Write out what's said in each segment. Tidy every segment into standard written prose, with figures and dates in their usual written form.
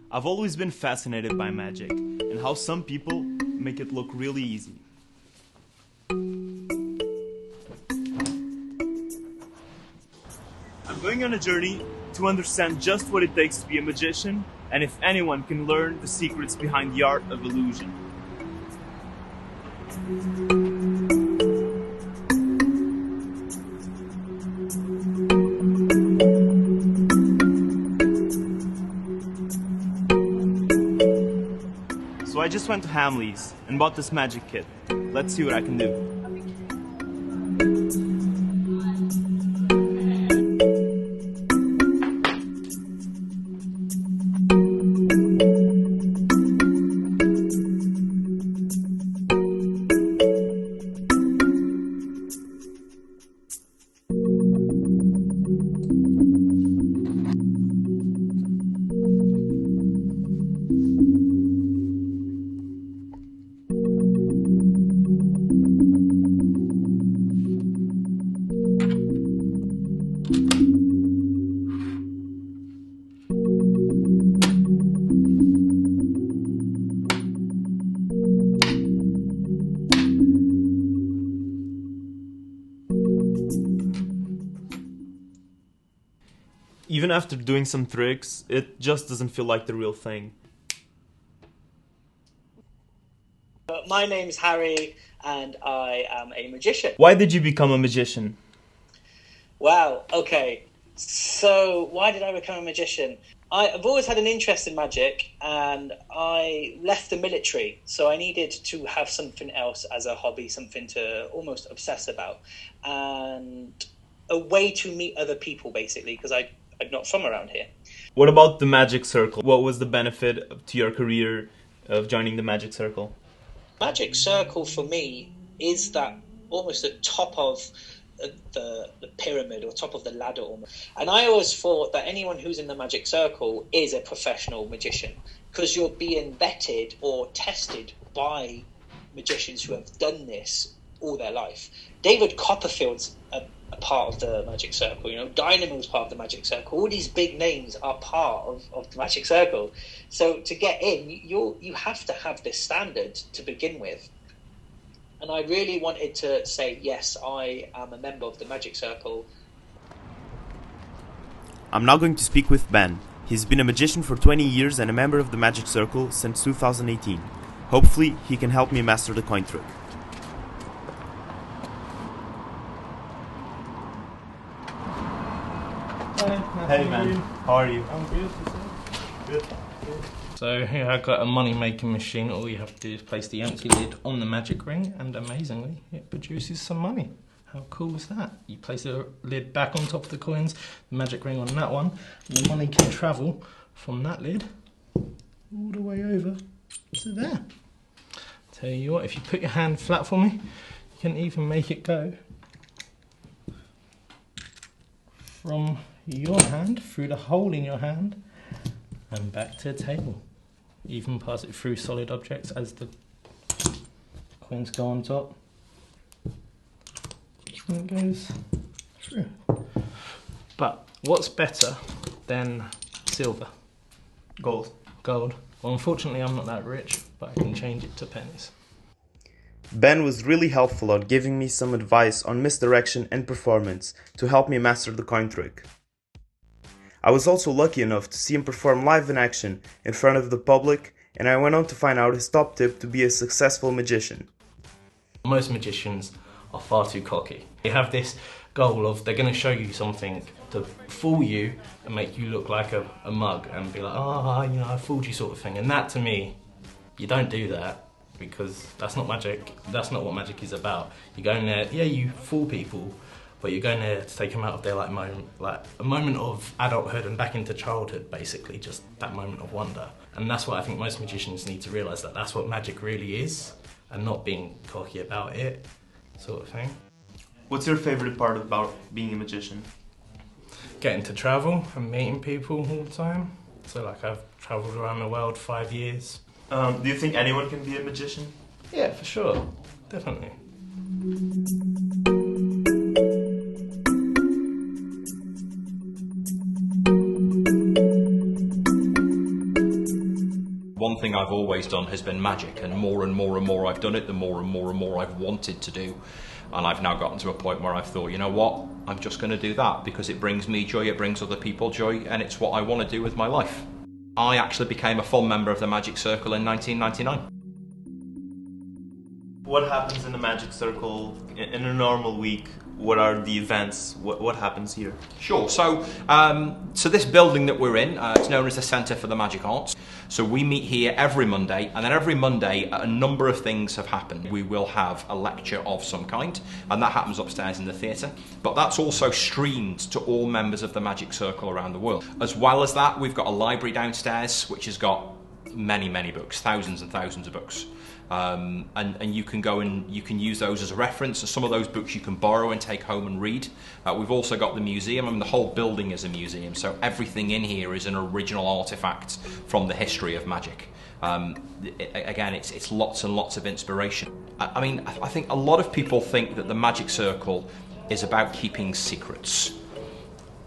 I've always been fascinated by magic and how some people make it look really easy. I'm going on a journey to understand just what it takes to be a magician and if anyone can learn the secrets behind the art of illusion. So I just went to Hamley's and bought this magic kit. Let's see what I can do. Even after doing some tricks, it just doesn't feel like the real thing. My name's Harry, and I am a magician. Why did you become a magician? Wow, okay. So, why did I become a magician? I've always had an interest in magic, and I left the military, so I needed to have something else as a hobby, something to almost obsess about, and a way to meet other people, basically, because I'm not from around here. What about the magic circle? What was the benefit to your career of joining the magic circle? Magic circle for me is that almost the top of the pyramid or top of the ladder almost. And I always thought that anyone who's in the magic circle is a professional magician because you're being vetted or tested by magicians who have done this all their life. David Copperfield's a part of the magic circle, Dynamo's part of the magic circle. All these big names are part of the magic circle. So to get in, you have to have this standard to begin with. And I really wanted to say, yes, I am a member of the magic circle. I'm now going to speak with Ben. He's been a magician for 20 years and a member of the magic circle since 2018. Hopefully, he can help me master the coin trick. Hey man, how are you? I'm good. Good. So here I've got a money making machine. All you have to do is place the empty lid on the magic ring and amazingly it produces some money. How cool is that? You place the lid back on top of the coins, the magic ring on that one, and the money can travel from that lid all the way over to there. Tell you what, if you put your hand flat for me, you can even make it go from your hand through the hole in your hand and back to the table. Even pass it through solid objects as the coins go on top. And it goes through. But what's better than silver? Gold. Gold. Well, unfortunately I'm not that rich, but I can change it to pennies. Ben was really helpful on giving me some advice on misdirection and performance to help me master the coin trick. I was also lucky enough to see him perform live in action in front of the public, and I went on to find out his top tip to be a successful magician. Most magicians are far too cocky. They have this goal of they're going to show you something to fool you and make you look like a mug and be like, I fooled you sort of thing. And that to me, you don't do that because that's not magic. That's not what magic is about. You go in there, yeah, you fool people, but you're going there to take them out of their like a moment of adulthood and back into childhood, basically, just that moment of wonder. And that's what I think most magicians need to realise, that that's what magic really is, and not being cocky about it, sort of thing. What's your favourite part about being a magician? Getting to travel and meeting people all the time. So like I've travelled around the world 5 years. Do you think anyone can be a magician? Yeah, for sure, definitely. one thing I've always done has been magic, and more I've done it, the more and more I've wanted to do. And I've now gotten to a point where I've thought, you know what, I'm just going to do that because it brings me joy, it brings other people joy, and it's what I want to do with my life. I actually became a full member of the Magic Circle in 1999. What happens in the Magic Circle in a normal week? What are the events? What happens here? Sure. So this building that we're in, it's known as the Centre for the Magic Arts. So we meet here every Monday, and then every Monday a number of things have happened. We will have a lecture of some kind, and that happens upstairs in the theatre. But that's also streamed to all members of the Magic Circle around the world. As well as that, we've got a library downstairs which has got many books, thousands and thousands of books. And you can go and you can use those as a reference. So some of those books you can borrow and take home and read. We've also got the museum. I mean, the whole building is a museum, so everything in here is an original artifact from the history of magic. Again, it's lots and lots of inspiration. I mean, I think a lot of people think that the Magic Circle is about keeping secrets,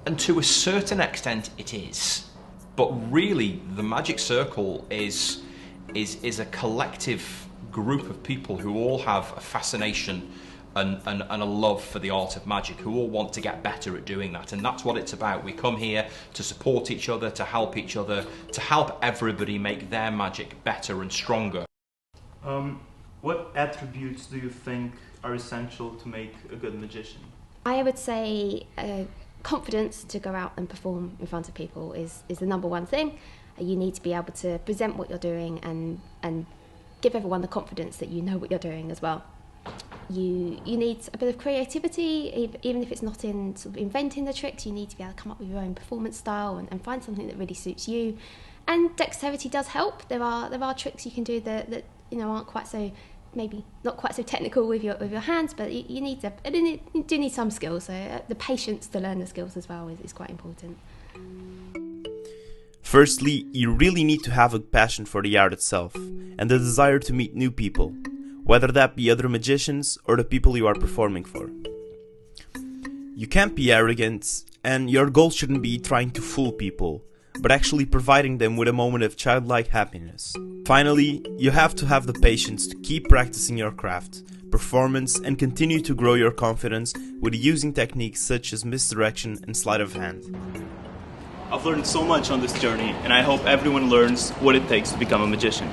and to a certain extent it is. But really, the Magic Circle is a collective group of people who all have a fascination and a love for the art of magic, who all want to get better at doing that. And that's what it's about. We come here to support each other, to help everybody make their magic better and stronger. What attributes do you think are essential to make a good magician? I would say confidence to go out and perform in front of people is the number one thing. You need to be able to present what you're doing and give everyone the confidence that you know what you're doing as well. You need a bit of creativity, even if it's not in sort of inventing the tricks. You need to be able to come up with your own performance style and find something that really suits you. And dexterity does help. There are tricks you can do that aren't quite so, maybe not quite so technical with your hands, but you do need some skills. So the patience to learn the skills as well is quite important. Firstly, you really need to have a passion for the art itself, and the desire to meet new people, whether that be other magicians or the people you are performing for. You can't be arrogant, and your goal shouldn't be trying to fool people, but actually providing them with a moment of childlike happiness. Finally, you have to have the patience to keep practicing your craft, performance, and continue to grow your confidence with using techniques such as misdirection and sleight of hand. I've learned so much on this journey, and I hope everyone learns what it takes to become a magician.